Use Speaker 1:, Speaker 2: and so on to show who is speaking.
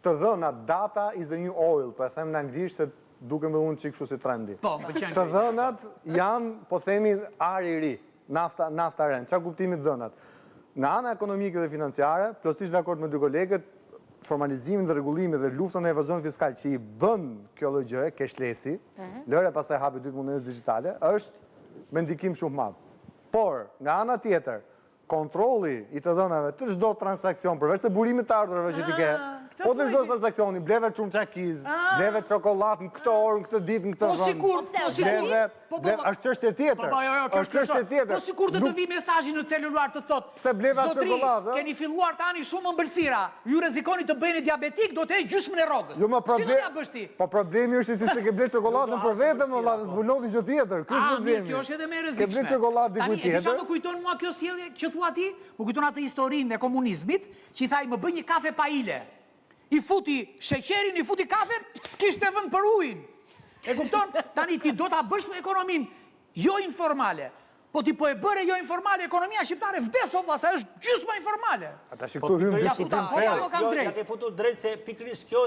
Speaker 1: të dhënat data is the new oil, po e them në anglisht se duke më unë çik kështu si trendi.
Speaker 2: Po, më pëlqen.
Speaker 1: Të dhënat janë, po themi, ari i ri, nafta rend. Çfarë kuptimi të dhënat? Nga ana ekonomike dhe financiare, plotësisht dakord me dy kolegët, formalizimin dhe rregullimin dhe luftën e evazionit fiskal që i bën kjo lloj gjëje, cashlessi, lëre pastaj hapi dytë mundësinë digjitale, është me ndikim shumë madh. Por, nga ana tjetër, kontrolli i të dhënave të çdo transakcion, përveç se burimit të ardhurave që ti ke, po të çdo transakcioni, bleve çunçakiz, bleve çokoladë në këtë orë, në këtë ditë, në këtë vend.
Speaker 2: Po sikur,
Speaker 1: është çështje tjetër. Është çështje tjetër.
Speaker 2: Po sikur të vi mesazhi në celular të thotë.
Speaker 1: Pse bleva çokoladë?
Speaker 2: Keni filluar tani shumë ëmbëlsira. Ju rrezikoni të bëheni diabetik, do të heq gjysmën e rrogës.
Speaker 1: Jo,
Speaker 2: Si do ja bësh ti?
Speaker 1: Po problemi është se ke bler çokoladën për veten, valla, dhe zbulon gjë tjetër. Ky është problemi.
Speaker 2: Kjo është edhe më e
Speaker 1: Ke bler
Speaker 2: rrezikshme.
Speaker 1: çokoladë diku tjetër.
Speaker 2: Tani, më kujton mua kjo sjellje që thua ti, më kujton atë historinë e komunizmit, që i thaj më bëj një kafe pa ile. I futi sheqerin, i futi kafen, s'kishte vend për ujin. E kupton? Tani ti do ta bësh në ekonominë jo informale. Po ti po e bëre jo informale, ekonomia shqiptare vdes o vasa, është gjysma informale.
Speaker 1: Ata shiktu hym diskutim.
Speaker 2: Po ja ke futur drejt
Speaker 3: se pikërisht kjo